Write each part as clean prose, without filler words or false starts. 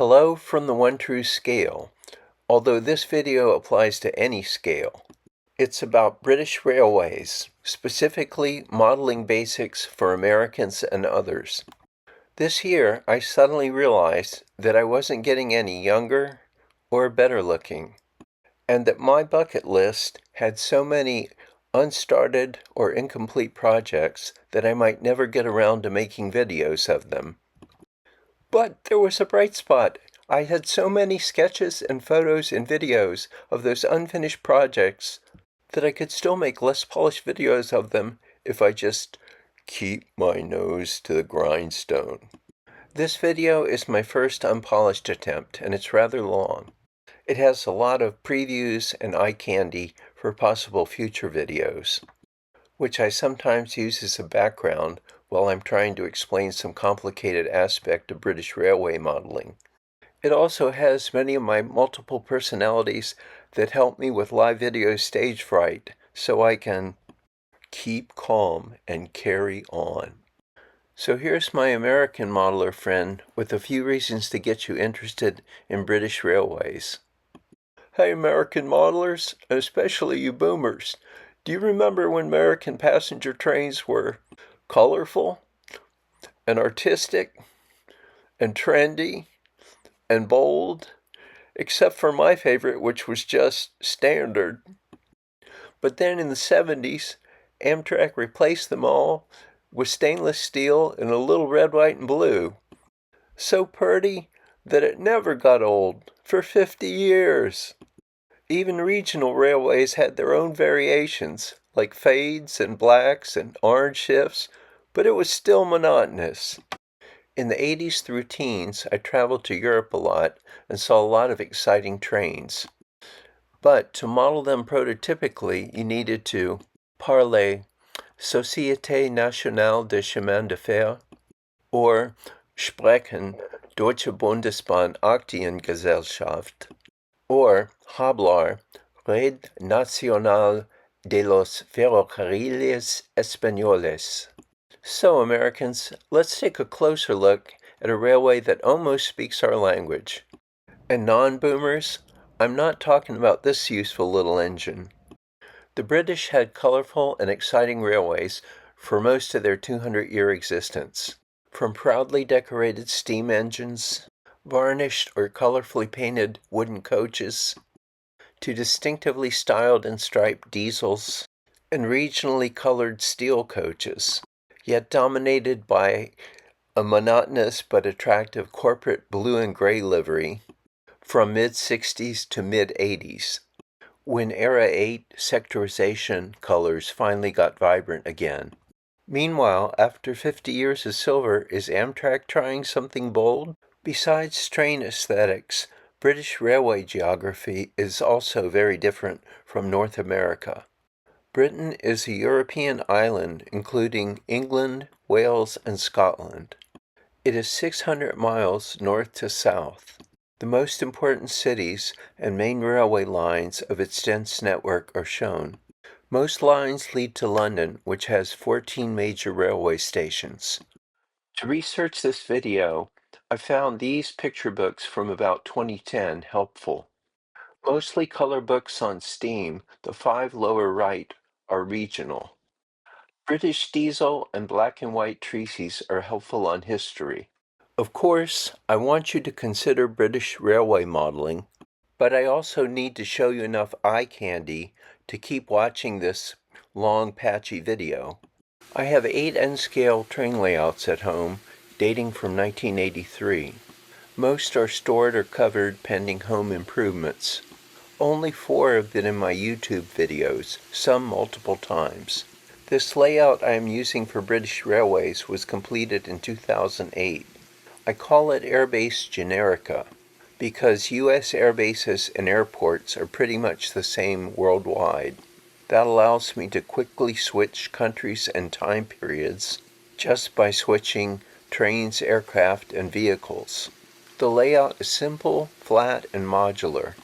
Hello from the One True Scale, although this video applies to any scale. It's about British railways, specifically modeling basics for Americans and others. This year, I suddenly realized that I wasn't getting any younger or better looking, and that my bucket list had so many unstarted or incomplete projects that I might never get around to making videos of them. But there was a bright spot. I had so many sketches and photos and videos of those unfinished projects that I could still make less polished videos of them if I just keep my nose to the grindstone. This video is my first unpolished attempt, and it's rather long. It has a lot of previews and eye candy for possible future videos, which I sometimes use as a background while I'm trying to explain some complicated aspect of British railway modeling. It also has many of my multiple personalities that help me with live video stage fright, so I can keep calm and carry on. So here's my American modeler friend with a few reasons to get you interested in British railways. Hey American modelers, and especially you boomers, do you remember when American passenger trains were colorful and artistic and trendy and bold, except for my favorite, which was just standard? But then in the 70s, Amtrak replaced them all with stainless steel in a little red, white, and blue. So pretty that it never got old for 50 years. Even regional railways had their own variations, like fades and blacks and orange shifts, but it was still monotonous. In the 80s through teens, I traveled to Europe a lot and saw a lot of exciting trains. But to model them prototypically, you needed to parler Société Nationale de Chemin de Fer or sprechen Deutsche Bundesbahn Aktiengesellschaft or hablar Red Nacional de los Ferrocarriles Españoles. So, Americans, let's take a closer look at a railway that almost speaks our language. And non-boomers, I'm not talking about this useful little engine. The British had colorful and exciting railways for most of their 200-year existence. From proudly decorated steam engines, varnished or colorfully painted wooden coaches, to distinctively styled and striped diesels, and regionally colored steel coaches, yet dominated by a monotonous but attractive corporate blue and gray livery from mid-60s to mid-80s, when Era 8 sectorization colors finally got vibrant again. Meanwhile, after 50 years of silver, is Amtrak trying something bold? Besides train aesthetics, British railway geography is also very different from North America. Britain is a European island including England, Wales, and Scotland. It is 600 miles north to south. The most important cities and main railway lines of its dense network are shown. Most lines lead to London, which has 14 major railway stations. To research this video, I found these picture books from about 2010 helpful. Mostly color books on Steam, the 5 lower right are regional. British diesel and black and white treatises are helpful on history. Of course, I want you to consider British railway modeling, but I also need to show you enough eye candy to keep watching this long, patchy video. I have 8 N-scale train layouts at home, dating from 1983. Most are stored or covered pending home improvements. Only 4 have been in my YouTube videos, some multiple times. This layout I am using for British Railways was completed in 2008. I call it Airbase Generica because U.S. airbases and airports are pretty much the same worldwide. That allows me to quickly switch countries and time periods just by switching trains, aircraft, and vehicles. The layout is simple, flat, and modular.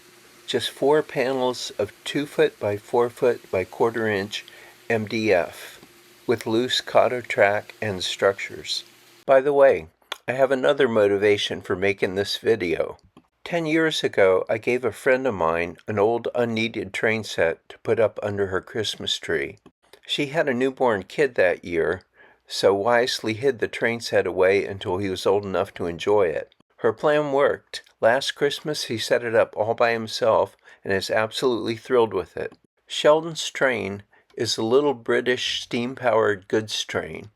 Just 4 panels of 2 foot by 4 foot by 1/4 inch MDF with loose cauda track end structures. By the way, I have another motivation for making this video. 10 years ago, I gave a friend of mine an old unneeded train set to put up under her Christmas tree. She had a newborn kid that year, so wisely hid the train set away until he was old enough to enjoy it. Her plan worked. Last Christmas, he set it up all by himself and is absolutely thrilled with it. Sheldon's train is a little British steam-powered goods train.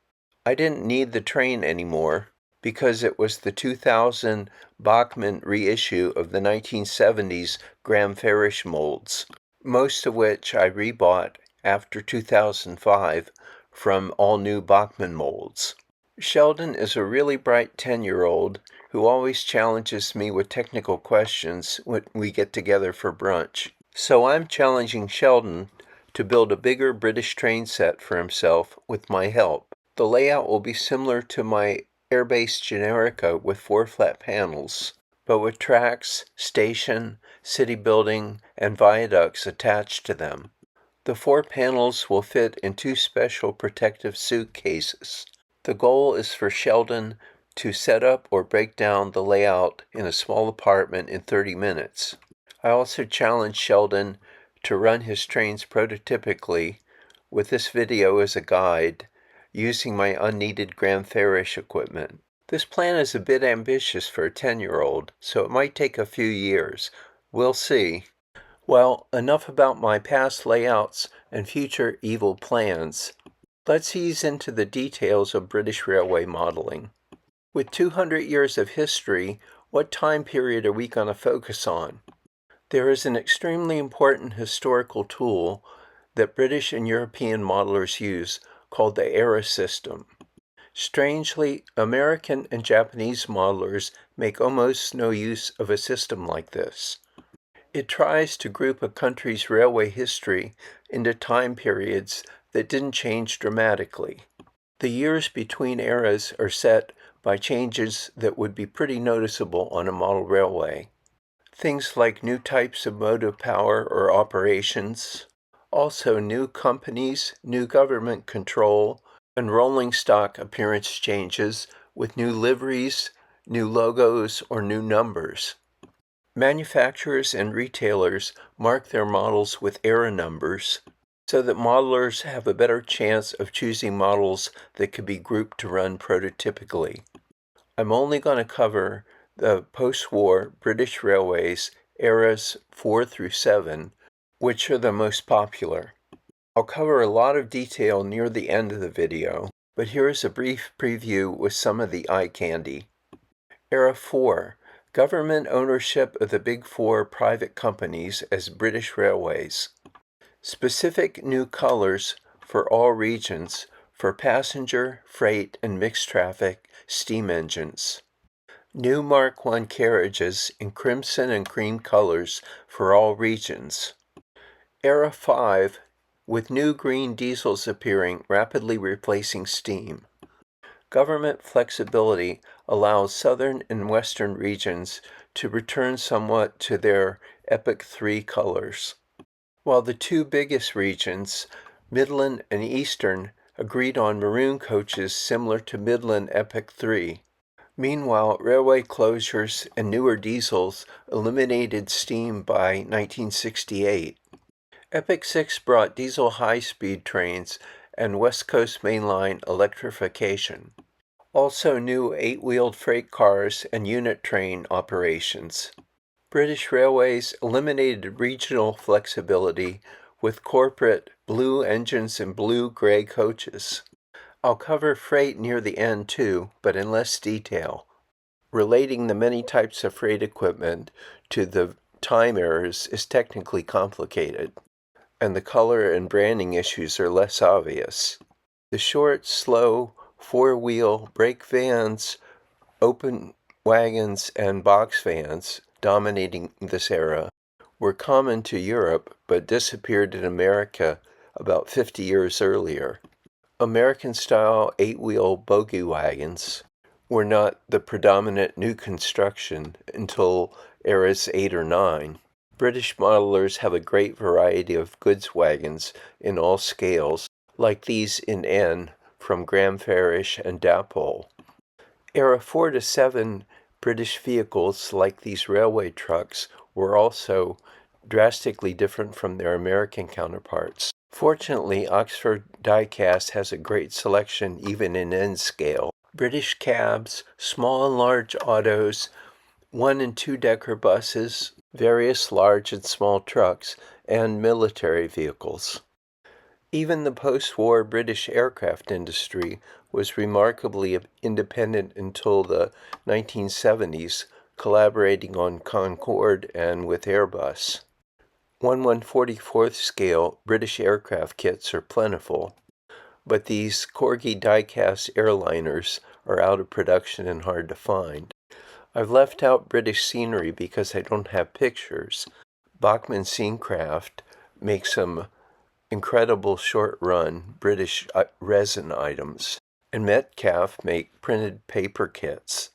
I didn't need the train anymore because it was the 2000 Bachmann reissue of the 1970s Graham Farish molds, most of which I rebought after 2005 from all-new Bachmann molds. Sheldon is a really bright 10-year-old who always challenges me with technical questions when we get together for brunch. So I'm challenging Sheldon to build a bigger British train set for himself with my help. The layout will be similar to my Airbase Generica with 4 flat panels, but with tracks, station, city building, and viaducts attached to them. The 4 panels will fit in 2 special protective suitcases. The goal is for Sheldon to set up or break down the layout in a small apartment in 30 minutes. I also challenge Sheldon to run his trains prototypically, with this video as a guide, using my unneeded Graham Farish equipment. This plan is a bit ambitious for a 10-year-old, so it might take a few years. We'll see. Well, enough about my past layouts and future evil plans. Let's ease into the details of British railway modeling. With 200 years of history, what time period are we going to focus on? There is an extremely important historical tool that British and European modelers use called the era system. Strangely, American and Japanese modelers make almost no use of a system like this. It tries to group a country's railway history into time periods that didn't change dramatically. The years between eras are set by changes that would be pretty noticeable on a model railway. Things like new types of motive power or operations, also new companies, new government control, and rolling stock appearance changes with new liveries, new logos, or new numbers. Manufacturers and retailers mark their models with era numbers so that modelers have a better chance of choosing models that could be grouped to run prototypically. I'm only going to cover the post-war British Railways eras 4 through 7, which are the most popular. I'll cover a lot of detail near the end of the video, but here is a brief preview with some of the eye candy. Era 4. Government ownership of the Big Four private companies as British Railways. Specific new colors for all regions for passenger, freight, and mixed traffic steam engines. New Mark I carriages in crimson and cream colors for all regions. Era 5, with new green diesels appearing, rapidly replacing steam. Government flexibility allows southern and western regions to return somewhat to their Epoch 3 colors, while the 2 biggest regions, Midland and Eastern, agreed on maroon coaches similar to Midland Epoch 3. Meanwhile, railway closures and newer diesels eliminated steam by 1968. Epoch 6 brought diesel high-speed trains and West Coast mainline electrification. Also new 8-wheeled freight cars and unit train operations. British Railways eliminated regional flexibility with corporate blue engines and blue-gray coaches. I'll cover freight near the end too, but in less detail. Relating the many types of freight equipment to the time eras is technically complicated, and the color and branding issues are less obvious. The short, slow, 4-wheel brake vans, open wagons, and box vans dominating this era were common to Europe but disappeared in America about 50 years earlier. American-style 8-wheel bogie wagons were not the predominant new construction until eras 8 or 9. British modelers have a great variety of goods wagons in all scales, like these in N from Graham Farish and Dapol. Era 4 to 7 British vehicles like these railway trucks were also drastically different from their American counterparts. Fortunately, Oxford Diecast has a great selection even in N-scale. British cabs, small and large autos, 1- and 2-decker buses, various large and small trucks, and military vehicles. Even the post-war British aircraft industry was remarkably independent until the 1970s, collaborating on Concorde and with Airbus. 1/144th scale British aircraft kits are plentiful, but these Quirky die-cast airliners are out of production and hard to find. I've left out British scenery because I don't have pictures. Bachmann Scenecraft makes some incredible short-run British resin items, and Metcalf make printed paper kits.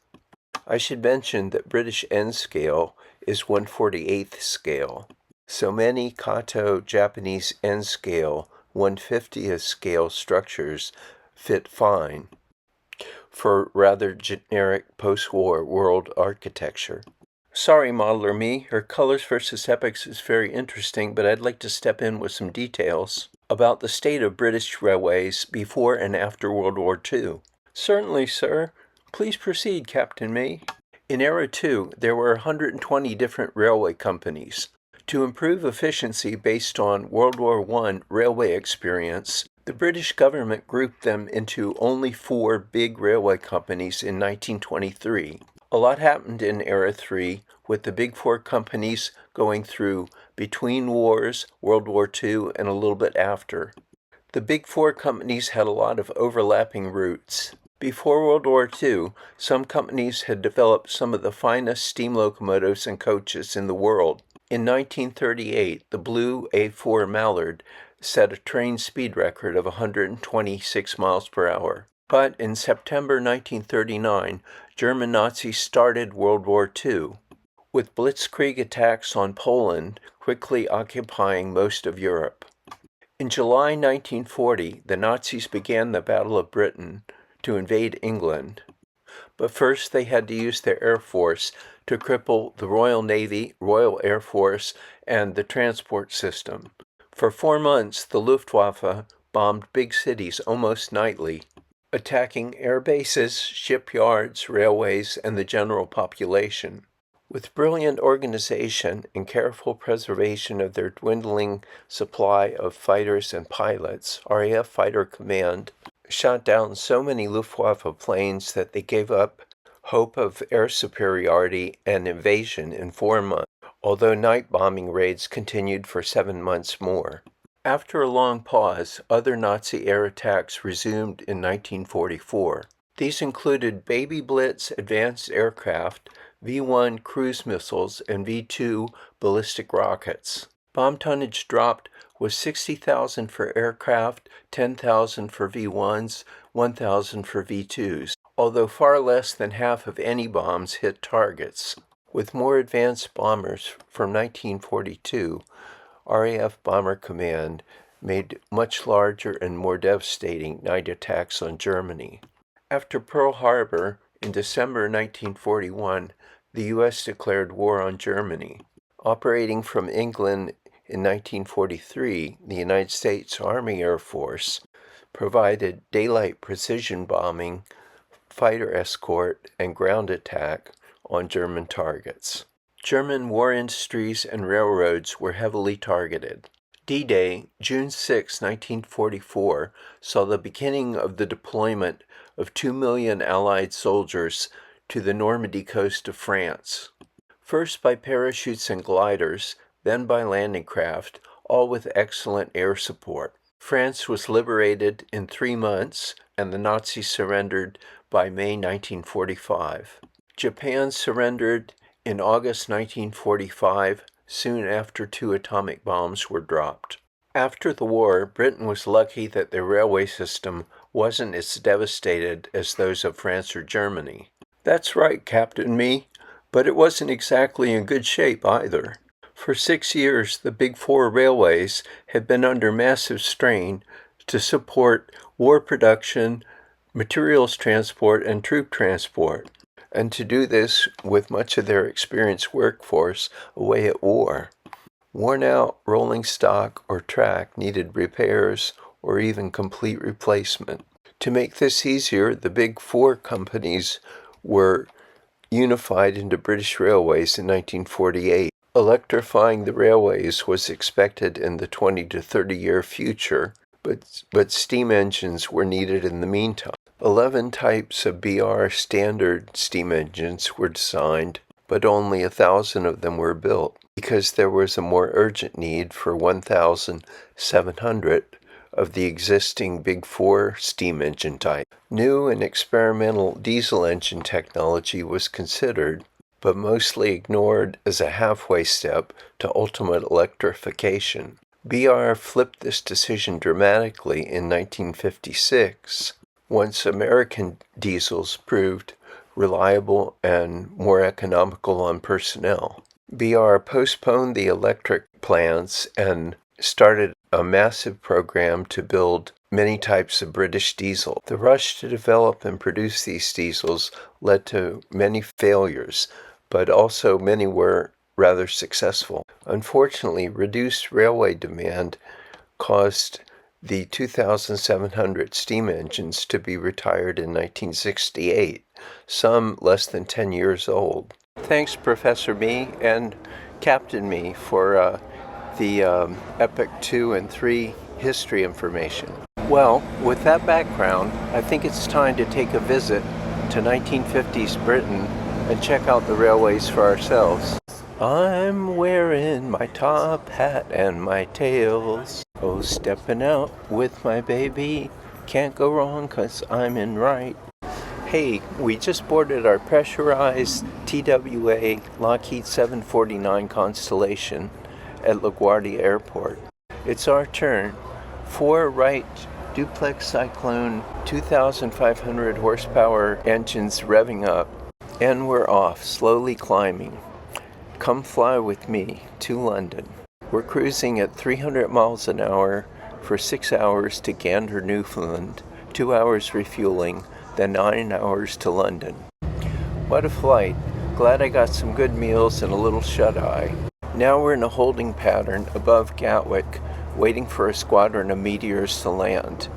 I should mention that British N-scale is 1/48th scale. So many Kato Japanese N-scale 1/50th scale structures fit fine for rather generic post-war world architecture. Sorry, modeler me, your colors versus epochs is very interesting, but I'd like to step in with some details about the state of British railways before and after World War II. Certainly, sir. Please proceed, Captain Me. In Era 2, there were 120 different railway companies. To improve efficiency based on World War I railway experience, the British government grouped them into only 4 big railway companies in 1923. A lot happened in Era 3, with the big 4 companies going through between wars, World War II, and a little bit after. The big 4 companies had a lot of overlapping routes. Before World War II, some companies had developed some of the finest steam locomotives and coaches in the world. In 1938, the blue A4 Mallard set a train speed record of 126 miles per hour. But in September 1939, German Nazis started World War II, with blitzkrieg attacks on Poland quickly occupying most of Europe. In July 1940, the Nazis began the Battle of Britain to invade England. But first they had to use their air force to cripple the Royal Navy, Royal Air Force, and the transport system. For 4 months, the Luftwaffe bombed big cities almost nightly, attacking air bases, shipyards, railways, and the general population. With brilliant organization and careful preservation of their dwindling supply of fighters and pilots, RAF Fighter Command shot down so many Luftwaffe planes that they gave up hope of air superiority and invasion in 4 months, although night bombing raids continued for 7 months more. After a long pause, other Nazi air attacks resumed in 1944. These included Baby Blitz advanced aircraft, V-1 cruise missiles, and V-2 ballistic rockets. Bomb tonnage dropped was 60,000 for aircraft, 10,000 for V-1s, 1,000 for V-2s, although far less than half of any bombs hit targets. With more advanced bombers from 1942, RAF Bomber Command made much larger and more devastating night attacks on Germany. After Pearl Harbor, in December 1941, the U.S. declared war on Germany. Operating from England in 1943, the United States Army Air Force provided daylight precision bombing, fighter escort, and ground attack on German targets. German war industries and railroads were heavily targeted. D-Day, June 6, 1944, saw the beginning of the deployment of 2 million Allied soldiers to the Normandy coast of France. First by parachutes and gliders, then by landing craft, all with excellent air support. France was liberated in 3 months, and the Nazis surrendered by May 1945. Japan surrendered in August 1945, soon after 2 atomic bombs were dropped. After the war, Britain was lucky that their railway system wasn't as devastated as those of France or Germany. That's right, Captain Me, but it wasn't exactly in good shape either. For 6 years, the Big Four railways had been under massive strain to support war production, materials transport, and troop transport, and to do this with much of their experienced workforce away at war. Worn-out rolling stock or track needed repairs or even complete replacement. To make this easier, the big four companies were unified into British Railways in 1948. Electrifying the railways was expected in the 20 to 30-year future, but steam engines were needed in the meantime. 11 types of BR standard steam engines were designed, but only 1,000 of them were built, because there was a more urgent need for 1,700 of the existing Big Four steam engine type. New and experimental diesel engine technology was considered, but mostly ignored as a halfway step to ultimate electrification. BR flipped this decision dramatically in 1956, once American diesels proved reliable and more economical on personnel. BR postponed the electric plans and started a massive program to build many types of British diesel. The rush to develop and produce these diesels led to many failures, but also many were rather successful. Unfortunately, reduced railway demand caused the 2,700 steam engines to be retired in 1968, some less than 10 years old. Thanks, Professor Me and Captain Me, for the Epic 2 and 3 history information. Well, with that background, I think it's time to take a visit to 1950s Britain and check out the railways for ourselves. I'm wearing my top hat and my tails. Oh, stepping out with my baby. Can't go wrong 'cause I'm in right. Hey, we just boarded our pressurized TWA Lockheed 749 Constellation at LaGuardia Airport. It's our turn. 4 Wright duplex Cyclone 2,500 horsepower engines revving up, and we're off, slowly climbing. Come fly with me to London. We're cruising at 300 miles an hour for 6 hours to Gander, Newfoundland, 2 hours refueling, then 9 hours to London. What a flight. Glad I got some good meals and a little shut-eye. Now we're in a holding pattern above Gatwick, waiting for a squadron of meteors to land.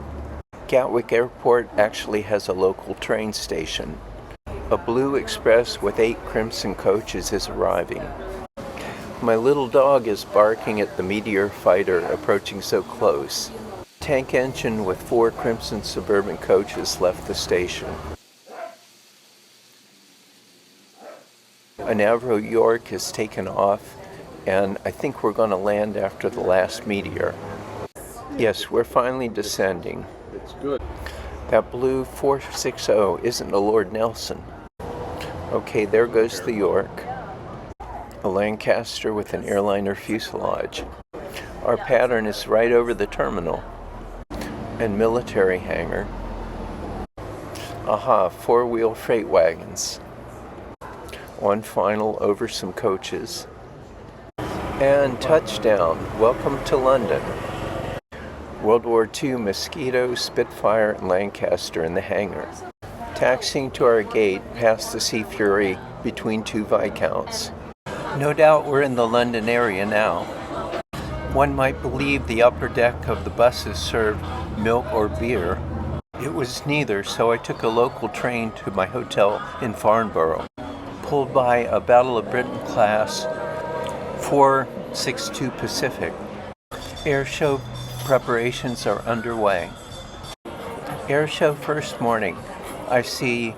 Gatwick Airport actually has a local train station. A blue express with 8 crimson coaches is arriving. My little dog is barking at the meteor fighter approaching so close. Tank engine with 4 crimson suburban coaches left the station. An Avro York has taken off, and I think we're going to land after the last meteor. Yes, we're finally descending. It's good. That blue 460 isn't a Lord Nelson. Okay, there goes the York. A Lancaster with an airliner fuselage. Our pattern is right over the terminal and military hangar. Aha, 4-wheel freight wagons. One final over some coaches. And touchdown. Welcome to London. World War II Mosquito, Spitfire, and Lancaster in the hangar. Taxiing to our gate past the Sea Fury between 2 Viscounts. No doubt we're in the London area now. One might believe the upper deck of the buses served milk or beer. It was neither, so I took a local train to my hotel in Farnborough. Pulled by a Battle of Britain class 462 Pacific. Air show preparations are underway. Air show first morning. I see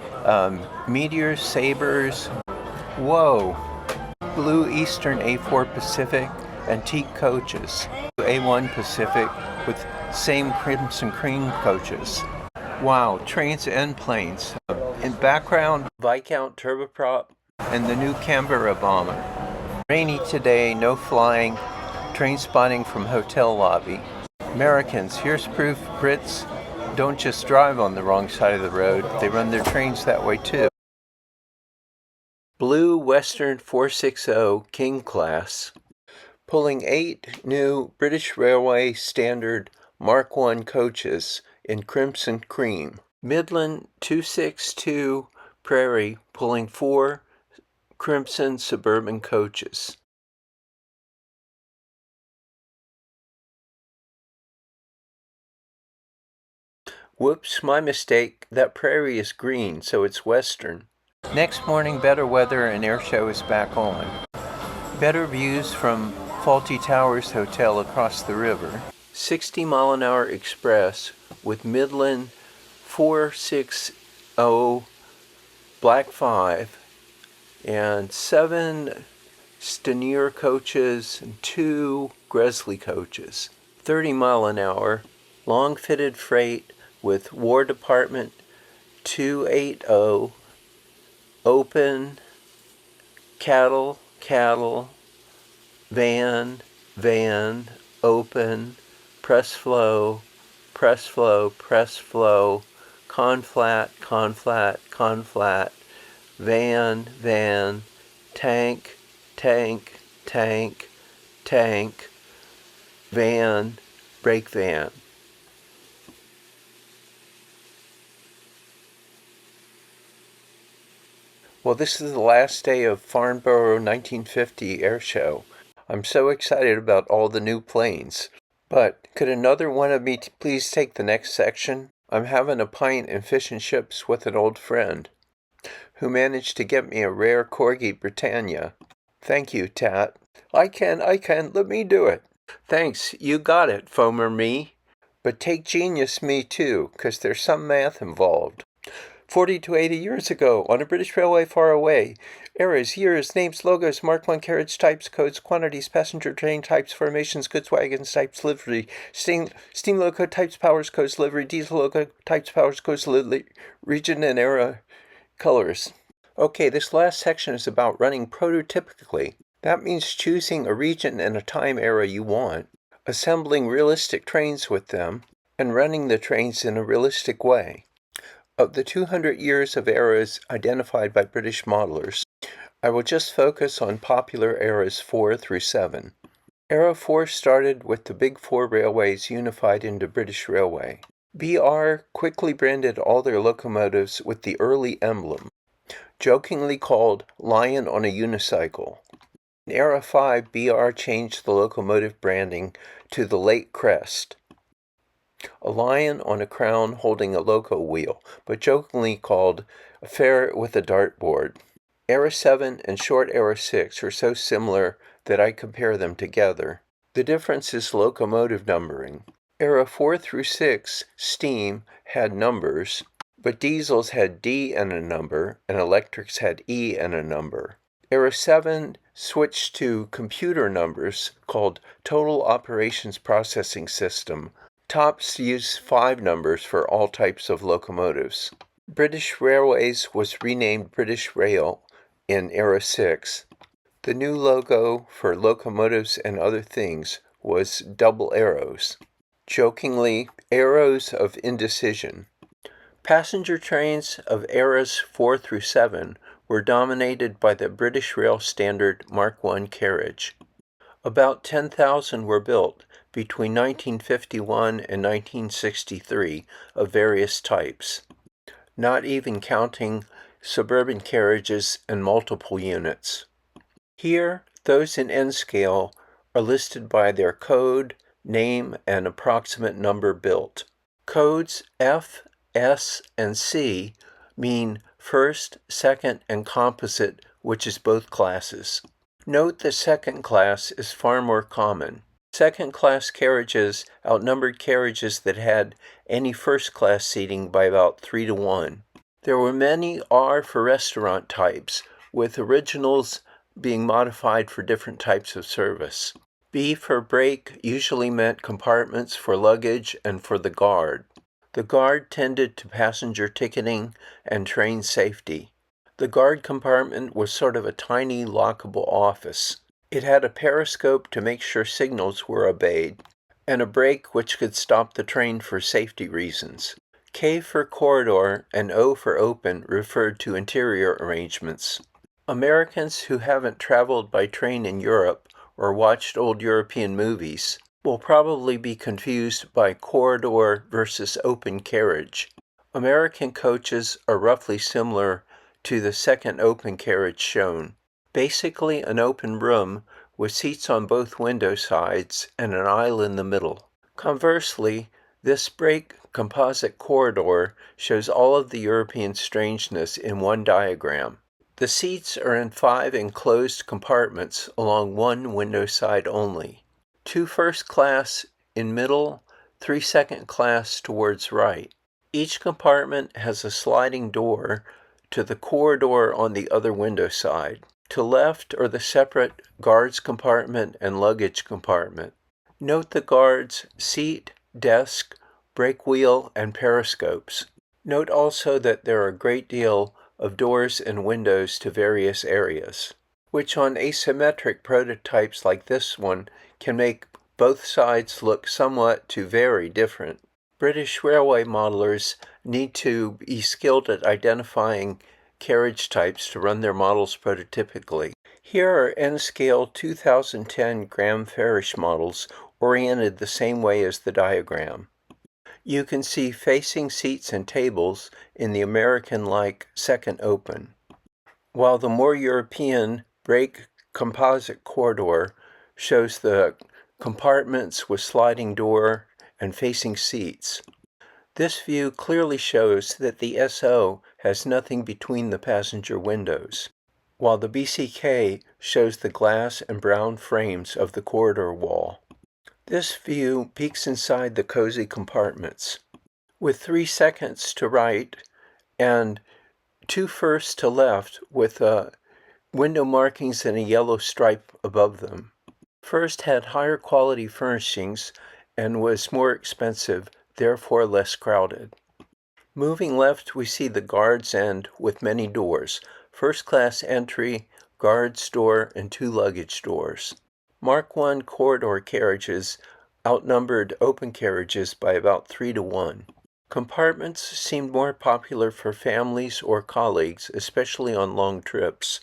meteors, sabers. Whoa! Blue Eastern A4 Pacific antique coaches. A1 Pacific with same crimson cream coaches. Wow, trains and planes. In background, Viscount turboprop and the new Canberra bomber. Rainy today, no flying, train spotting from hotel lobby. Americans, here's proof Brits don't just drive on the wrong side of the road, they run their trains that way too. Blue Western 460 King class, pulling 8 new British Railway standard Mark I coaches in crimson cream. Midland 262 Prairie pulling 4 crimson suburban coaches. Whoops, my mistake. That prairie is green, so it's western. Next morning, better weather and airshow is back on. Better views from Faulty Towers Hotel across the river. 60-mile-an-hour express with Midland 460 Black 5 and 7 Stanier coaches and 2 Gresley coaches. 30-mile-an-hour long-fitted freight with War Department 280 open cattle, van, open, press flow, conflat, van, tank, van, brake van. Well, this is the last day of Farnborough 1950 Air Show. I'm so excited about all the new planes. But could another one of me please take the next section? I'm having a pint and fish and chips with an old friend who managed to get me a rare Corgi Britannia. Thank you, Tat. I can, let me do it. Thanks, you got it, Foamer me. But take genius me too, 'cause there's some math involved. 40 to 80 years ago, on a British railway far away, eras, years, names, logos, Mark 1 carriage types, codes, quantities, passenger train types, formations, goods wagons types, livery, steam loco types, powers, codes, livery, diesel loco types, powers, codes, livery, region and era, colors. Okay, this last section is about running prototypically. That means choosing a region and a time era you want, assembling realistic trains with them, and running the trains in a realistic way. Of the 200 years of eras identified by British modelers, I will just focus on popular eras 4 through 7. Era 4 started with the Big Four railways unified into British Railway. BR quickly branded all their locomotives with the early emblem, jokingly called Lion on a Unicycle. In Era 5, BR changed the locomotive branding to the Lake Crest, a lion on a crown holding a loco wheel, but jokingly called a ferret with a dartboard. Era 7 and short Era 6 are so similar that I compare them together. The difference is locomotive numbering. Era 4 through 6, steam, had numbers, but diesels had D and a number, and electrics had E and a number. Era 7 switched to computer numbers called Total Operations Processing System. Tops use 5 numbers for all types of locomotives. British Railways was renamed British Rail in Era 6. The new logo for locomotives and other things was double arrows. Jokingly, arrows of indecision. Passenger trains of eras 4 through 7 were dominated by the British Rail Standard Mark 1 carriage. About 10,000 were built between 1951 and 1963 of various types, not even counting suburban carriages and multiple units. Here, those in N scale are listed by their code, name, and approximate number built. Codes F, S, and C mean first, second, and composite, which is both classes. Note the second class is far more common. Second-class carriages outnumbered carriages that had any first-class seating by about 3 to 1. There were many R for restaurant types, with originals being modified for different types of service. B for brake usually meant compartments for luggage and for the guard. The guard tended to passenger ticketing and train safety. The guard compartment was sort of a tiny lockable office. It had a periscope to make sure signals were obeyed, and a brake which could stop the train for safety reasons. K for corridor and O for open referred to interior arrangements. Americans who haven't traveled by train in Europe or watched old European movies will probably be confused by corridor versus open carriage. American coaches are roughly similar to the second open carriage shown. Basically an open room with seats on both window sides and an aisle in the middle. Conversely, this brake composite corridor shows all of the European strangeness in one diagram. The seats are in 5 enclosed compartments along one window side only. 2 first class in middle, 3 second class towards right. Each compartment has a sliding door to the corridor on the other window side. To left are the separate guards compartment and luggage compartment. Note the guards' seat, desk, brake wheel, and periscopes. Note also that there are a great deal of doors and windows to various areas, which on asymmetric prototypes like this one can make both sides look somewhat to very different. British railway modelers need to be skilled at identifying carriage types to run their models prototypically. Here are N-scale 2010 Graham Farish models oriented the same way as the diagram. You can see facing seats and tables in the American-like second open, while the more European brake composite corridor shows the compartments with sliding door and facing seats. This view clearly shows that the SO has nothing between the passenger windows, while the BCK shows the glass and brown frames of the corridor wall. This view peeks inside the cozy compartments, with 3 seconds to right and 2 firsts to left with window markings and a yellow stripe above them. First had higher quality furnishings and was more expensive, therefore less crowded. Moving left, we see the guard's end with many doors, first class entry, guard's door, and 2 luggage doors. Mark I corridor carriages outnumbered open carriages by about 3 to 1. Compartments seemed more popular for families or colleagues, especially on long trips.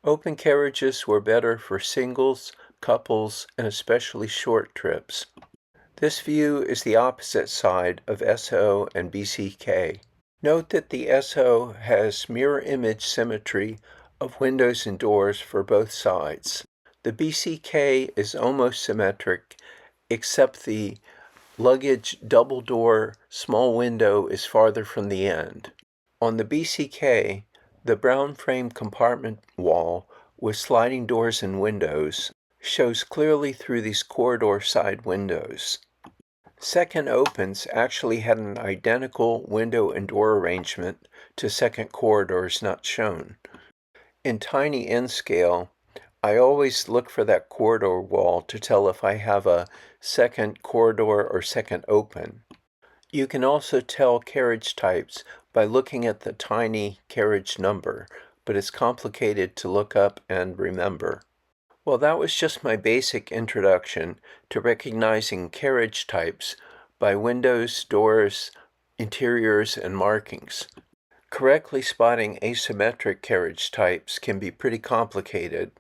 Open carriages were better for singles, couples, and especially short trips. This view is the opposite side of SO and BCK. Note that the SO has mirror image symmetry of windows and doors for both sides. The BCK is almost symmetric, except the luggage double door small window is farther from the end. On the BCK, the brown frame compartment wall with sliding doors and windows shows clearly through these corridor side windows. Second opens actually had an identical window and door arrangement to second corridors not shown. In tiny N-scale, I always look for that corridor wall to tell if I have a second corridor or second open. You can also tell carriage types by looking at the tiny carriage number, but it's complicated to look up and remember. Well, that was just my basic introduction to recognizing carriage types by windows, doors, interiors, and markings. Correctly spotting asymmetric carriage types can be pretty complicated.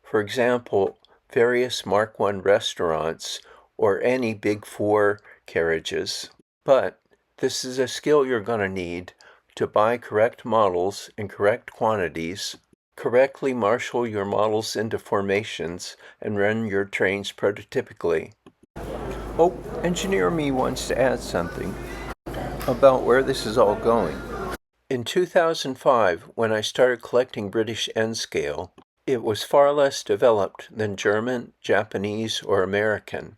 For example, various Mark I restaurants or any Big Four carriages. But this is a skill you're going to need to buy correct models in correct quantities, correctly marshal your models into formations, and run your trains prototypically. Oh, Engineer Me wants to add something about where this is all going. In 2005, when I started collecting British N-scale, it was far less developed than German, Japanese, or American.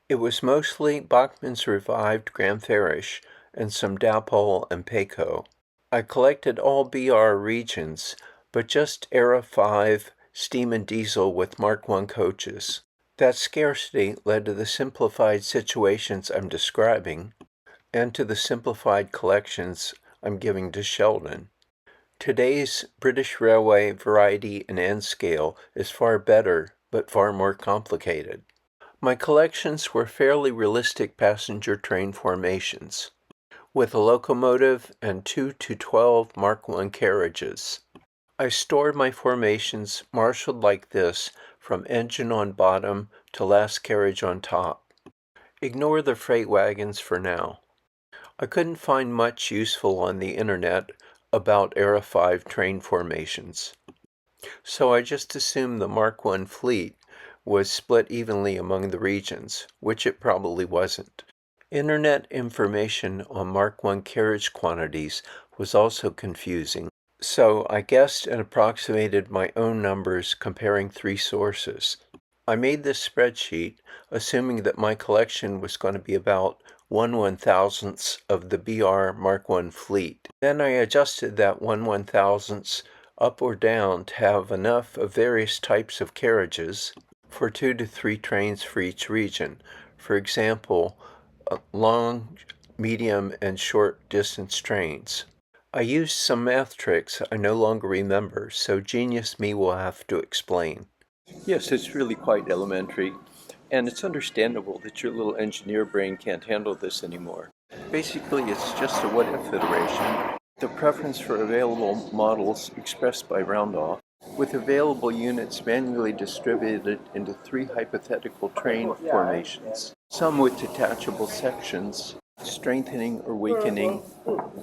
It was mostly Bachmann's revived Graham Farish and some Dapol and Payco. I collected all BR regions, but just Era 5, steam and diesel with Mark I coaches. That scarcity led to the simplified situations I'm describing, and to the simplified collections I'm giving to Sheldon. Today's British Railway variety and N-scale is far better, but far more complicated. My collections were fairly realistic passenger train formations, with a locomotive and 2 to 12 Mark I carriages. I stored my formations marshaled like this from engine on bottom to last carriage on top. Ignore the freight wagons for now. I couldn't find much useful on the internet about Era 5 train formations, so I just assumed the Mark I fleet was split evenly among the regions, which it probably wasn't. Internet information on Mark I carriage quantities was also confusing, so I guessed and approximated my own numbers comparing three sources. I made this spreadsheet assuming that my collection was going to be about 1/1000th of the BR Mark I fleet. Then I adjusted that 1/1000th up or down to have enough of various types of carriages for 2 to 3 trains for each region. For example, long, medium, and short distance trains. I used some math tricks I no longer remember, so genius me will have to explain. Yes, it's really quite elementary, and it's understandable that your little engineer brain can't handle this anymore. Basically, it's just a what-if iteration, the preference for available models expressed by round-off, with available units manually distributed into 3 hypothetical train formations, some with detachable sections, strengthening or weakening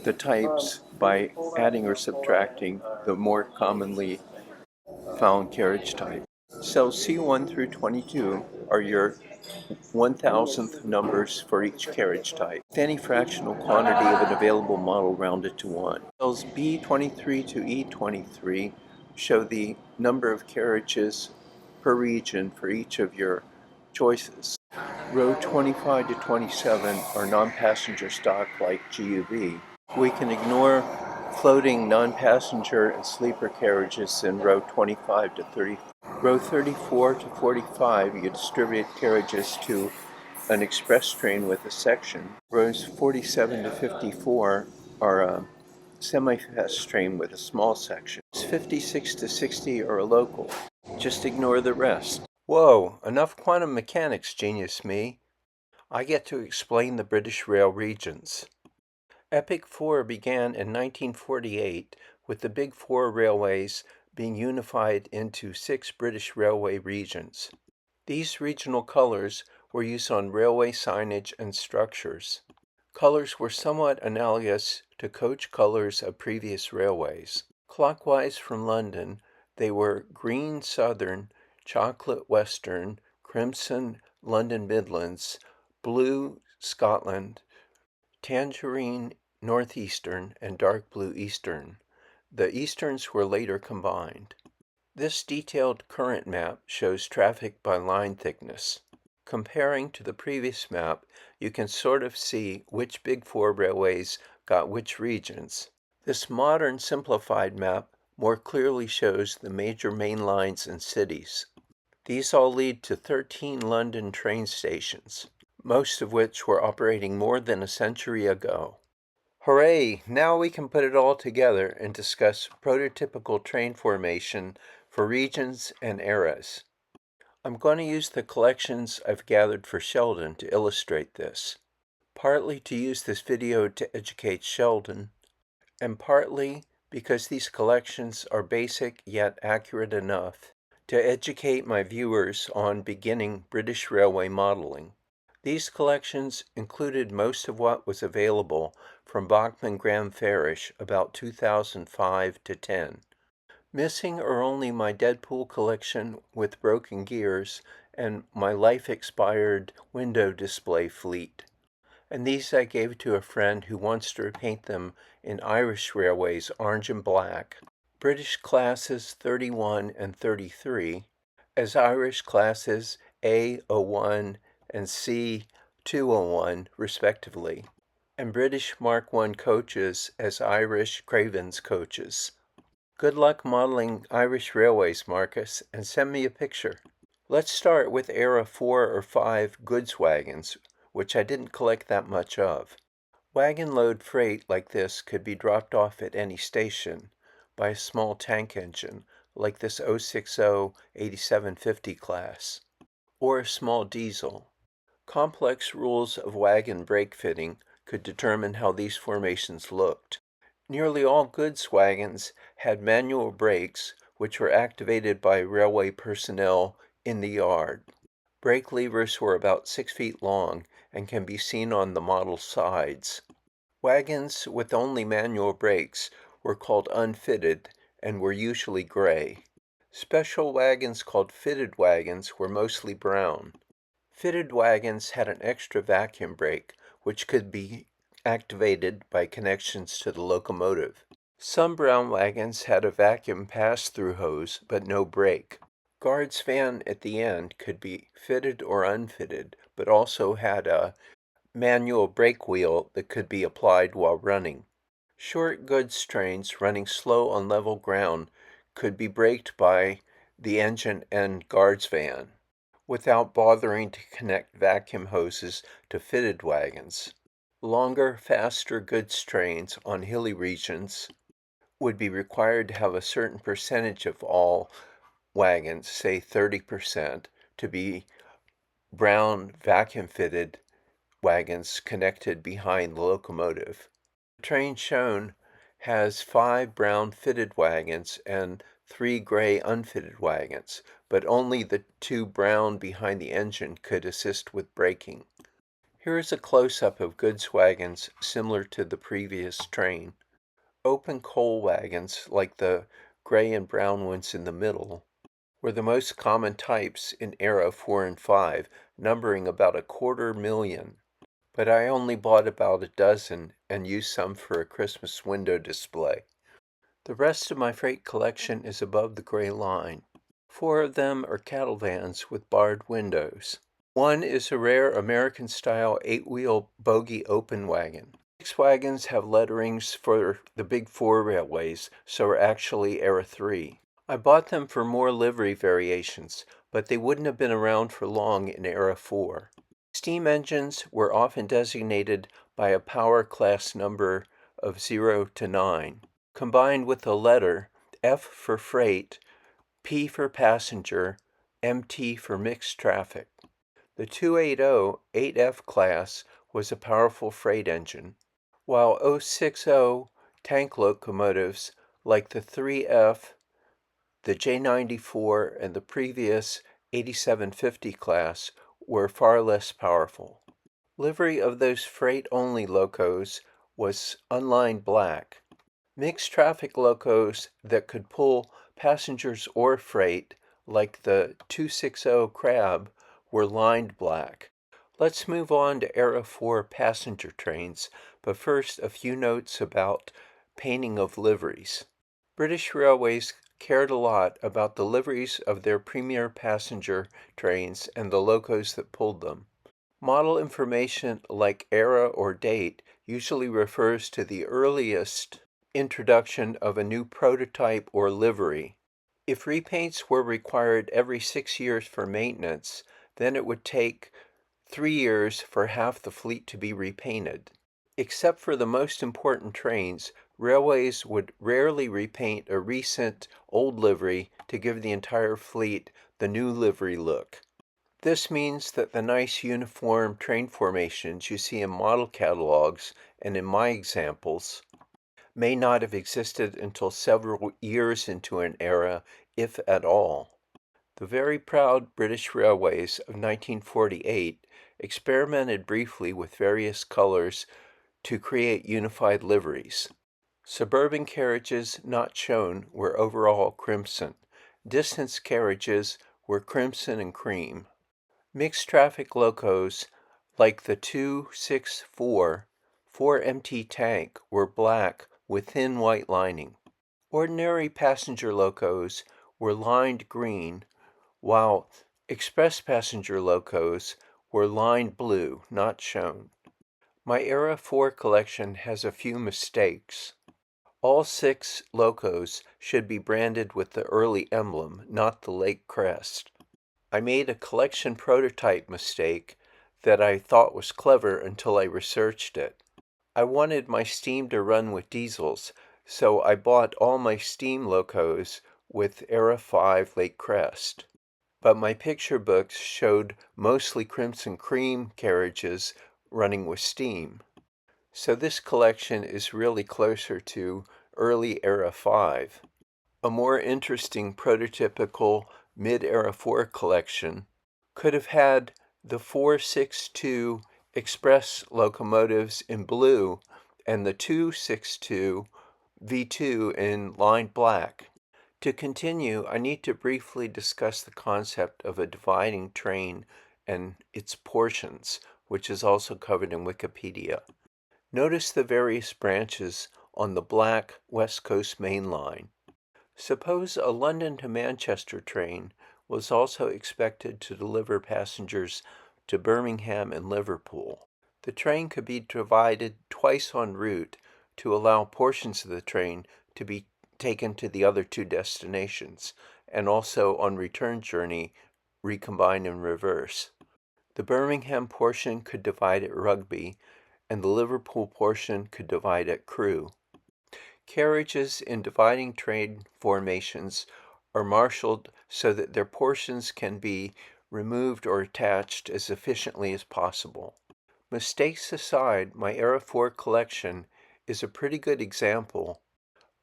the types by adding or subtracting the more commonly found carriage type. Cells C1 through 22 are your 1,000th numbers for each carriage type, with any fractional quantity of an available model rounded to 1. Cells B23 to E23 show the number of carriages per region for each of your choices. Row 25 to 27 are non-passenger stock like GUV. We can ignore floating non-passenger and sleeper carriages in row 25 to 30. Row 34 to 45, you distribute carriages to an express train with a section. Rows 47 to 54 are a semi-fast train with a small section. 56 to 60 are a local. Just ignore the rest. Whoa, enough quantum mechanics, genius me. I get to explain the British Rail regions. Epic 4 began in 1948 with the Big Four railways being unified into 6 British railway regions. These regional colors were used on railway signage and structures. Colors were somewhat analogous to coach colors of previous railways. Clockwise from London, they were green Southern, chocolate Western, crimson London Midlands, blue Scotland, tangerine Northeastern, and dark blue Eastern. The Easterns were later combined. This detailed current map shows traffic by line thickness. Comparing to the previous map, you can sort of see which Big Four railways got which regions. This modern simplified map more clearly shows the major main lines and cities. These all lead to 13 London train stations, most of which were operating more than a century ago. Hooray! Now we can put it all together and discuss prototypical train formation for regions and eras. I'm going to use the collections I've gathered for Sheldon to illustrate this, partly to use this video to educate Sheldon, and partly because these collections are basic yet accurate enough to educate my viewers on beginning British railway modeling. These collections included most of what was available from Bachman Graham Farish about 2005 to 10. Missing are only my Deadpool collection with broken gears and my life-expired window display fleet. And these I gave to a friend who wants to repaint them in Irish Railways orange and black, British classes 31 and 33, as Irish classes A01 and C201 respectively, and British Mark I coaches as Irish Cravens coaches. Good luck modeling Irish Railways, Marcus, and send me a picture. Let's start with Era 4 or 5 goods wagons, which I didn't collect that much of. Wagon load freight like this could be dropped off at any station by a small tank engine, like this 060-8750 class, or a small diesel. Complex rules of wagon brake fitting could determine how these formations looked. Nearly all goods wagons had manual brakes, which were activated by railway personnel in the yard. Brake levers were about 6 feet long and can be seen on the model sides. Wagons with only manual brakes were called unfitted and were usually gray. Special wagons called fitted wagons were mostly brown. Fitted wagons had an extra vacuum brake, which could be activated by connections to the locomotive. Some brown wagons had a vacuum pass-through hose, but no brake. Guard's van at the end could be fitted or unfitted, but also had a manual brake wheel that could be applied while running. Short goods trains running slow on level ground could be braked by the engine and guard's van, without bothering to connect vacuum hoses to fitted wagons. Longer, faster goods trains on hilly regions would be required to have a certain percentage of all wagons, say 30%, to be brown vacuum-fitted wagons connected behind the locomotive. The train shown has 5 brown fitted wagons and 3 gray unfitted wagons, but only the 2 brown behind the engine could assist with braking. Here is a close-up of goods wagons similar to the previous train. Open coal wagons, like the gray and brown ones in the middle, were the most common types in era 4 and 5, numbering about 250,000. But I only bought about a dozen and used some for a Christmas window display. The rest of my freight collection is above the gray line. 4 of them are cattle vans with barred windows. One is a rare American-style 8-wheel bogie open wagon. 6 wagons have letterings for the Big 4 railways, so are actually Era 3. I bought them for more livery variations, but they wouldn't have been around for long in Era 4. Steam engines were often designated by a power class number of 0 to 9, combined with a letter, F for freight, P for passenger, MT for mixed traffic. The 280 8F class was a powerful freight engine, while 060 tank locomotives like the 3F, the J94, and the previous 8750 class were far less powerful. Livery of those freight-only locos was unlined black. Mixed traffic locos that could pull passengers or freight, like the 260 Crab, were lined black. Let's move on to Era 4 passenger trains, but first a few notes about painting of liveries. British Railways cared a lot about the liveries of their premier passenger trains and the locos that pulled them. Model information like era or date usually refers to the earliest introduction of a new prototype or livery. If repaints were required every 6 years for maintenance, then it would take 3 years for half the fleet to be repainted. Except for the most important trains, railways would rarely repaint a recent old livery to give the entire fleet the new livery look. This means that the nice uniform train formations you see in model catalogs and in my examples may not have existed until several years into an era, if at all. The very proud British Railways of 1948 experimented briefly with various colors to create unified liveries. Suburban carriages not shown were overall crimson. Distance carriages were crimson and cream. Mixed traffic locos, like the 264 4MT tank, were black with thin white lining. Ordinary passenger locos were lined green, while express passenger locos were lined blue, not shown. My Era 4 collection has a few mistakes. All 6 locos should be branded with the early emblem, not the lake crest. I made a collection prototype mistake that I thought was clever until I researched it. I wanted my steam to run with diesels, so I bought all my steam locos with Era 5 lake crest. But my picture books showed mostly crimson cream carriages running with steam. So this collection is really closer to early Era 5. A more interesting prototypical mid-Era 4 collection could have had the 462 express locomotives in blue and the 262 V2 in lined black. To continue, I need to briefly discuss the concept of a dividing train and its portions, which is also covered in Wikipedia. Notice the various branches on the black West Coast Main Line. Suppose a London to Manchester train was also expected to deliver passengers to Birmingham and Liverpool. The train could be divided twice en route to allow portions of the train to be taken to the other two destinations, and also on return journey recombine in reverse. The Birmingham portion could divide at Rugby, and the Liverpool portion could divide at Crewe. Carriages in dividing train formations are marshaled so that their portions can be removed or attached as efficiently as possible. Mistakes aside, my Era 4 collection is a pretty good example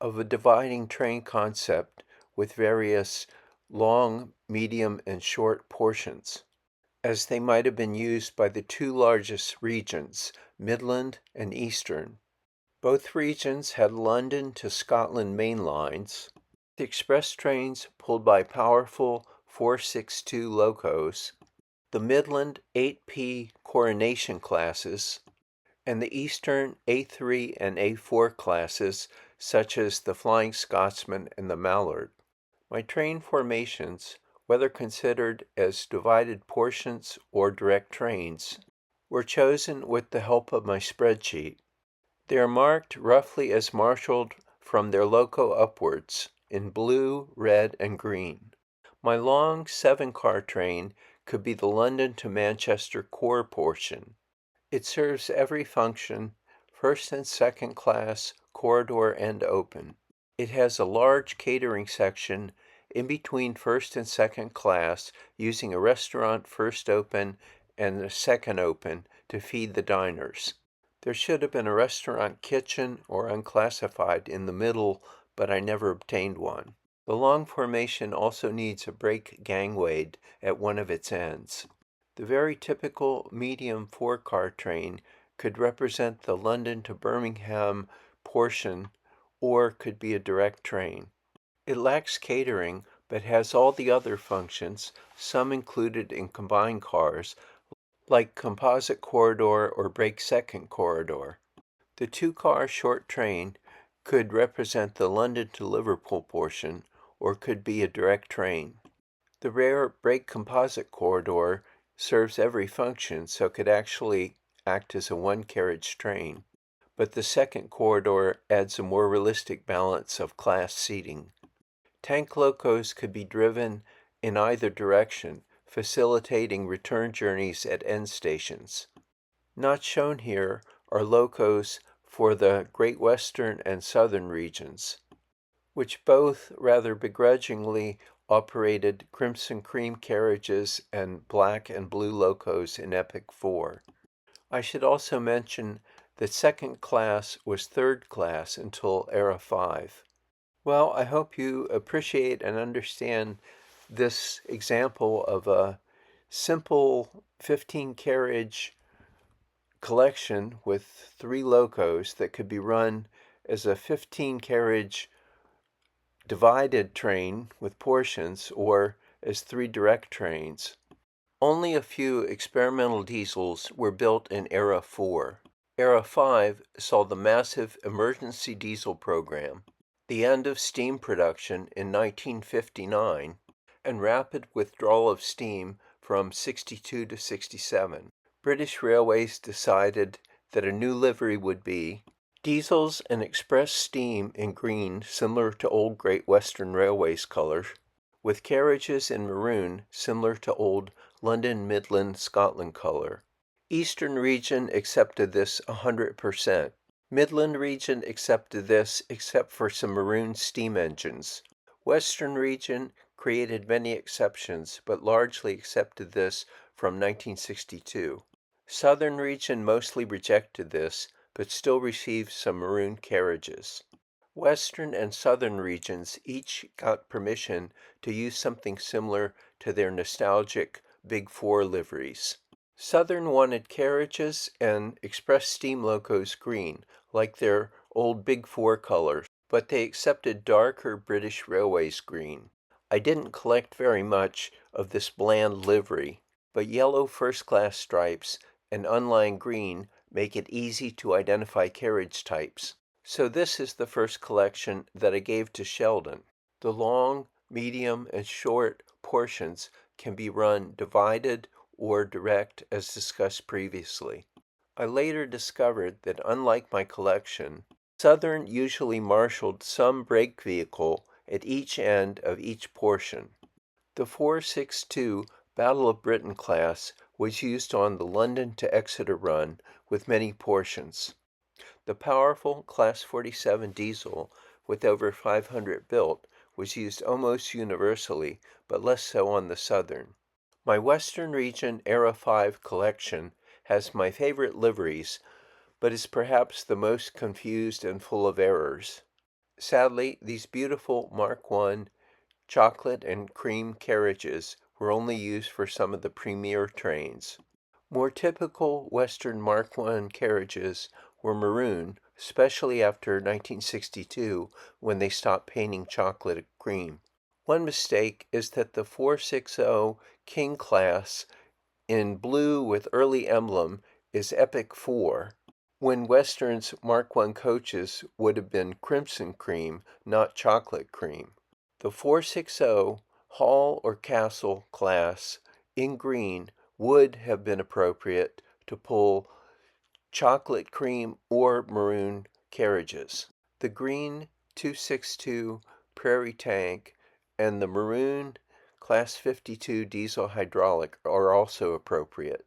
of a dividing train concept with various long, medium, and short portions, as they might have been used by the two largest regions, Midland and Eastern. Both regions had London to Scotland main lines. The express trains pulled by powerful 462 locos, the Midland 8P Coronation classes, and the Eastern A3 and A4 classes such as the Flying Scotsman and the Mallard. My train formations, whether considered as divided portions or direct trains, were chosen with the help of my spreadsheet. They are marked roughly as marshaled from their loco upwards in blue, red, and green. My long 7-car train could be the London to Manchester core portion. It serves every function, first and second class, corridor, and open. It has a large catering section in between first and second class, using a restaurant first open and a second open to feed the diners. There should have been a restaurant kitchen or unclassified in the middle, but I never obtained one. The long formation also needs a brake gangway at one of its ends. The very typical medium 4-car train could represent the London to Birmingham portion or could be a direct train. It lacks catering but has all the other functions, some included in combined cars, like composite corridor or brake second corridor. The 2-car short train could represent the London to Liverpool portion or could be a direct train. The rare brake composite corridor serves every function, so could actually act as a one-carriage train, but the second corridor adds a more realistic balance of class seating. Tank locos could be driven in either direction, facilitating return journeys at end stations. Not shown here are locos for the Great Western and Southern regions, which both rather begrudgingly operated Crimson Cream carriages and black and blue locos in Epic 4. I should also mention that second class was third class until Era 5. Well, I hope you appreciate and understand this example of a simple 15-carriage collection with 3 locos that could be run as a 15-carriage divided train with portions or as 3 direct trains. Only a few experimental diesels were built in Era 4. Era 5 saw the massive emergency diesel program, the end of steam production in 1959, and rapid withdrawal of steam from 62 to 67. British Railways decided that a new livery would be diesels and express steam in green, similar to old Great Western Railways colors, with carriages in maroon, similar to old London Midland Scotland color. Eastern region accepted this 100%. Midland region accepted this except for some maroon steam engines. Western region created many exceptions, but largely accepted this from 1962. Southern region mostly rejected this, but still received some maroon carriages. Western and Southern regions each got permission to use something similar to their nostalgic Big Four liveries. Southern wanted carriages and express steam locos green, like their old Big Four colors, but they accepted darker British Railways green. I didn't collect very much of this bland livery, but yellow first-class stripes and unlined green make it easy to identify carriage types. So this is the first collection that I gave to Sheldon. The long, medium, and short portions can be run divided or direct as discussed previously. I later discovered that unlike my collection, Southern usually marshaled some brake vehicle at each end of each portion. The 462 Battle of Britain class was used on the London to Exeter run with many portions. The powerful Class 47 diesel with over 500 built was used almost universally, but less so on the Southern. My Western Region Era 5 collection has my favorite liveries, but is perhaps the most confused and full of errors. Sadly, these beautiful Mark I chocolate and cream carriages were only used for some of the premier trains. More typical Western Mark I carriages were maroon, especially after 1962 when they stopped painting chocolate cream. One mistake is that the 460 King class in blue with early emblem is Epic 4, when Western's Mark I coaches would have been crimson cream, not chocolate cream. The 460 Hall or Castle class in green would have been appropriate to pull chocolate cream or maroon carriages. The green 262 Prairie Tank and the maroon Class 52 diesel hydraulic are also appropriate.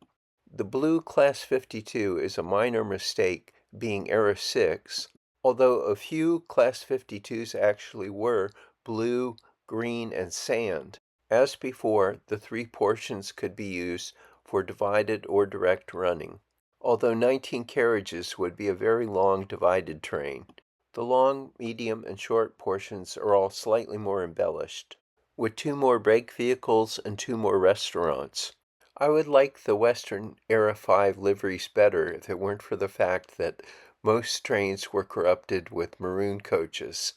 The blue Class 52 is a minor mistake, being Era 6, although a few Class 52s actually were blue, green, and sand. As before, the three portions could be used for divided or direct running, although 19 carriages would be a very long divided train. The long, medium, and short portions are all slightly more embellished, with 2 more brake vehicles and 2 more restaurants. I would like the Western Era 5 liveries better if it weren't for the fact that most trains were corrupted with maroon coaches.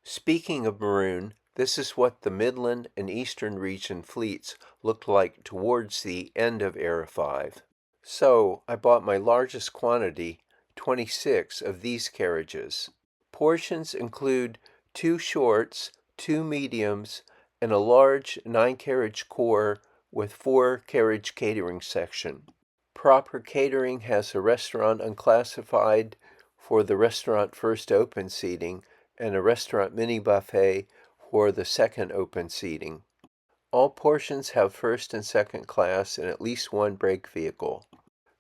Speaking of maroon, this is what the Midland and Eastern region fleets looked like towards the end of Era 5. So I bought my largest quantity, 26 of these carriages. Portions include 2 shorts, 2 mediums, and a large 9-carriage core with 4-carriage catering section. Proper catering has a restaurant unclassified for the restaurant first open seating and a restaurant mini buffet for the second open seating. All portions have first and second class and at least 1 brake vehicle.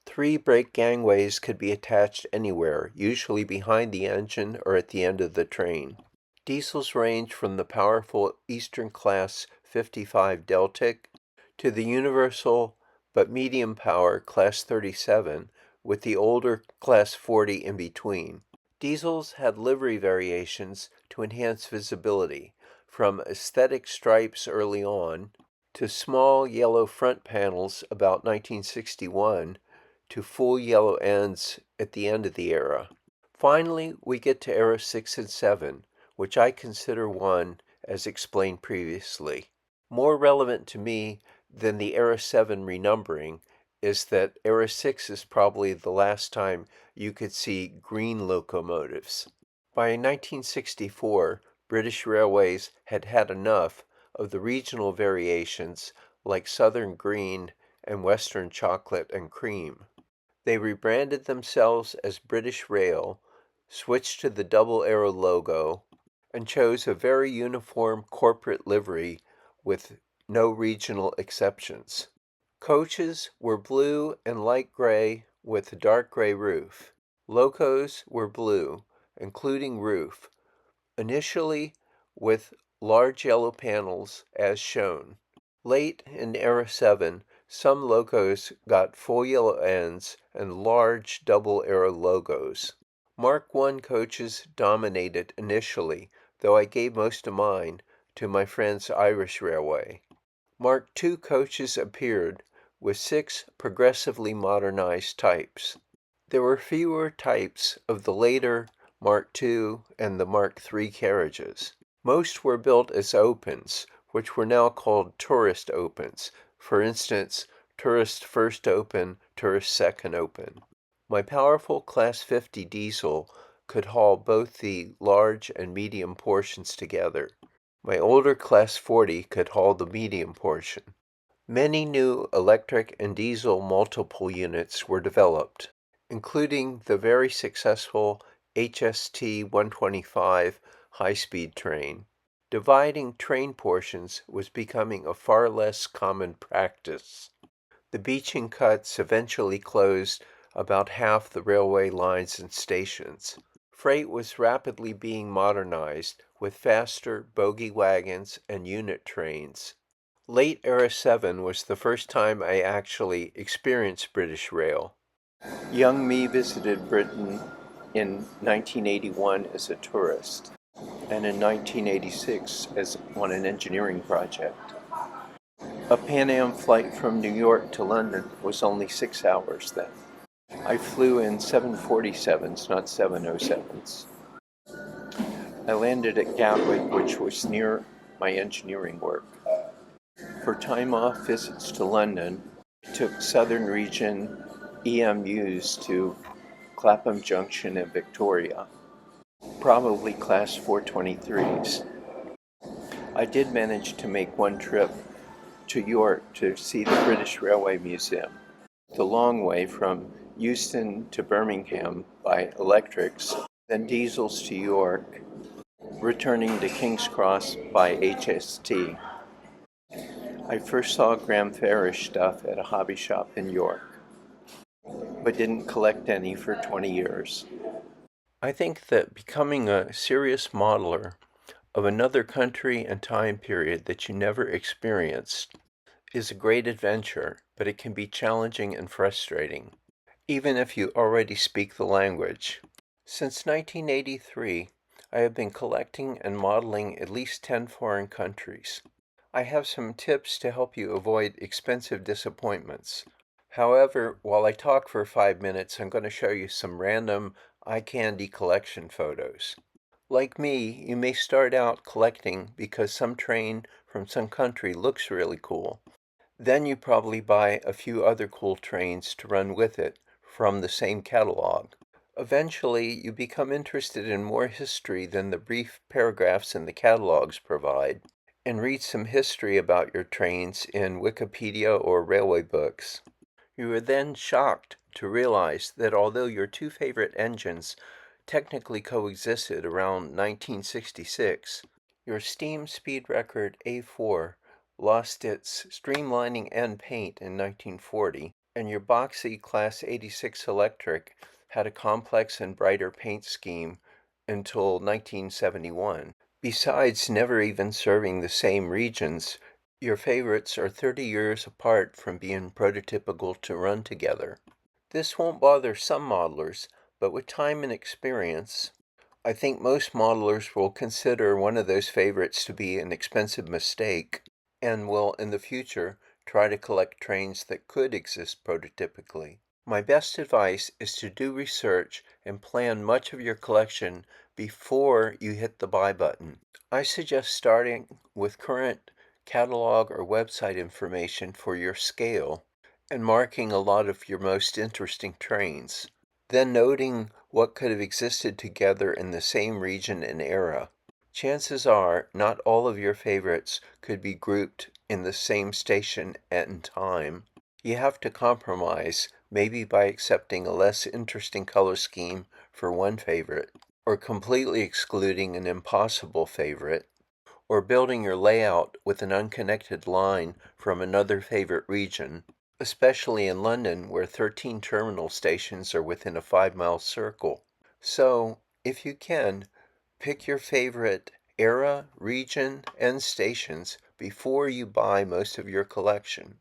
3 brake gangways could be attached anywhere, usually behind the engine or at the end of the train. Diesels range from the powerful Eastern Class 55 Deltic to the universal but medium power Class 37 with the older Class 40 in between. Diesels had livery variations to enhance visibility, from aesthetic stripes early on to small yellow front panels about 1961 to full yellow ends at the end of the era. Finally, we get to Era 6 and 7, which I consider one, as explained previously. More relevant to me than the Era 7 renumbering is that Era 6 is probably the last time you could see green locomotives. By 1964, British Railways had had enough of the regional variations like Southern Green and Western Chocolate and Cream. They rebranded themselves as British Rail, switched to the double arrow logo, and chose a very uniform corporate livery with no regional exceptions. Coaches were blue and light gray with a dark gray roof. Locos were blue, including roof, initially with large yellow panels as shown. Late in Era 7, some locos got full yellow ends and large double arrow logos. Mark I coaches dominated initially, though I gave most of mine to my friend's Irish Railway. Mark II coaches appeared with 6 progressively modernized types. There were fewer types of the later Mark II and the Mark III carriages. Most were built as opens, which were now called tourist opens. For instance, tourist first open, tourist second open. My powerful Class 50 diesel could haul both the large and medium portions together. My older Class 40 could haul the medium portion. Many new electric and diesel multiple units were developed, including the very successful HST 125 high-speed train. Dividing train portions was becoming a far less common practice. The beaching cuts eventually closed about half the railway lines and stations. Freight was rapidly being modernized with faster bogie wagons and unit trains. Late Era 7 was the first time I actually experienced British Rail. Young me visited Britain in 1981 as a tourist, and in 1986 on an engineering project. A Pan Am flight from New York to London was only 6 hours then. I flew in 747s, not 707s. I landed at Gatwick, which was near my engineering work. For time off visits to London, I took Southern Region EMUs to Clapham Junction and Victoria, probably Class 423s. I did manage to make one trip to York to see the British Railway Museum, the long way from Euston to Birmingham by electrics, then diesels to York, returning to King's Cross by HST. I first saw Graham Farish stuff at a hobby shop in York, but didn't collect any for 20 years. I think that becoming a serious modeler of another country and time period that you never experienced is a great adventure, but it can be challenging and frustrating, even if you already speak the language. Since 1983, I have been collecting and modeling at least 10 foreign countries. I have some tips to help you avoid expensive disappointments. However, while I talk for 5 minutes, I'm going to show you some random eye candy collection photos. Like me, you may start out collecting because some train from some country looks really cool. Then you probably buy a few other cool trains to run with it from the same catalog. Eventually, you become interested in more history than the brief paragraphs in the catalogs provide, and read some history about your trains in Wikipedia or railway books. You are then shocked to realize that although your two favorite engines technically coexisted around 1966, your steam speed record A4 lost its streamlining end paint in 1940, and your boxy Class 86 electric had a complex and brighter paint scheme until 1971. Besides never even serving the same regions, your favorites are 30 years apart from being prototypical to run together. This won't bother some modelers, but with time and experience, I think most modelers will consider one of those favorites to be an expensive mistake and will, in the future, try to collect trains that could exist prototypically. My best advice is to do research and plan much of your collection before you hit the buy button. I suggest starting with current catalog or website information for your scale and marking a lot of your most interesting trains, then noting what could have existed together in the same region and era. Chances are not all of your favorites could be grouped in the same station and time. You have to compromise, maybe by accepting a less interesting color scheme for one favorite, or completely excluding an impossible favorite, or building your layout with an unconnected line from another favorite region, especially in London where 13 terminal stations are within a 5-mile circle. So, if you can, pick your favorite era, region, and stations before you buy most of your collection.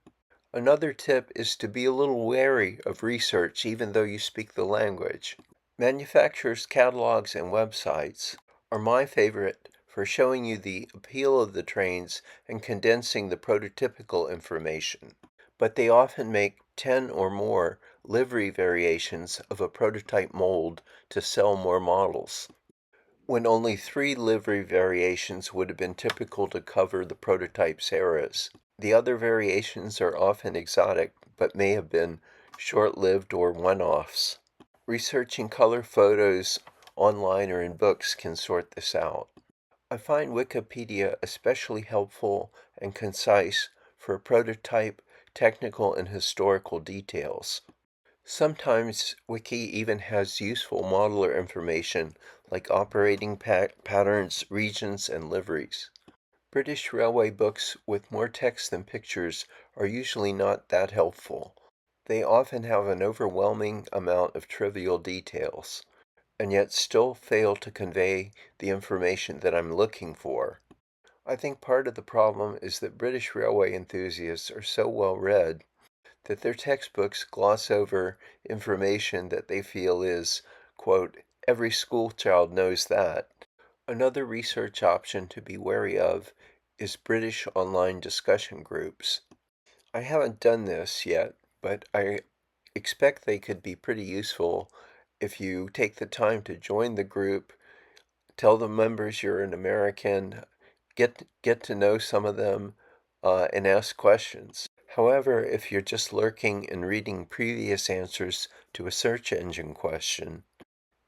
Another tip is to be a little wary of research even though you speak the language. Manufacturers' catalogs and websites are my favorite for showing you the appeal of the trains and condensing the prototypical information, but they often make 10 or more livery variations of a prototype mold to sell more models, when only 3 livery variations would have been typical to cover the prototype's eras. The other variations are often exotic, but may have been short-lived or one-offs. Researching color photos online or in books can sort this out. I find Wikipedia especially helpful and concise for prototype, technical, and historical details. Sometimes Wiki even has useful modeler information like operating patterns, regions, and liveries. British Railway books with more text than pictures are usually not that helpful. They often have an overwhelming amount of trivial details, and yet still fail to convey the information that I'm looking for. I think part of the problem is that British Railway enthusiasts are so well read that their textbooks gloss over information that they feel is, quote, every schoolchild knows that. Another research option to be wary of is British online discussion groups. I haven't done this yet, but I expect they could be pretty useful if you take the time to join the group, tell the members you're an American, get to know some of them, and ask questions. However, if you're just lurking and reading previous answers to a search engine question,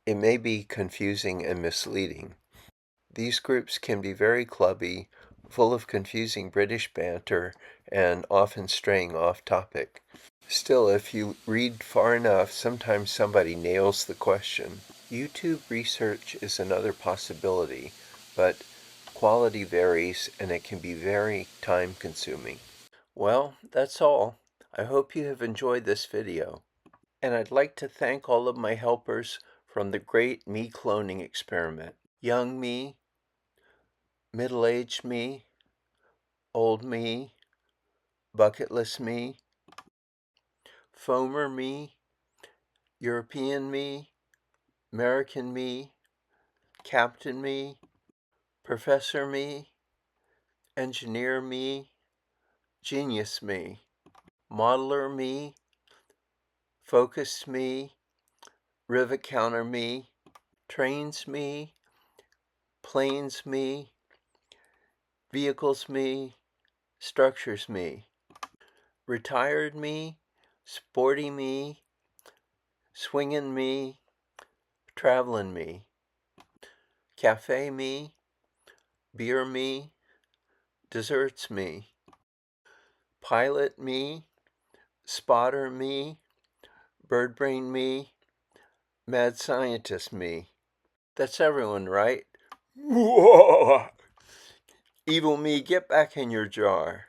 it may be confusing and misleading. These groups can be very clubby, full of confusing British banter, and often straying off topic. Still, if you read far enough, sometimes somebody nails the question. YouTube research is another possibility, but quality varies and it can be very time-consuming. Well, that's all. I hope you have enjoyed this video. And I'd like to thank all of my helpers from the great me cloning experiment. Young me, middle-aged me, old me, bucketless me, foamer me, European me, American me, Captain me, Professor me, Engineer me, Genius me, Modeler me, Focused me, Rivet Counter me, Trains me, Planes me, Vehicles me, Structures me, Retired me, Sporty me, Swingin' me, Travelin' me, Cafe me, Beer me, Desserts me, Pilot me, Spotter me, Birdbrain me, Mad Scientist me. That's everyone, right? Evil me, get back in your jar.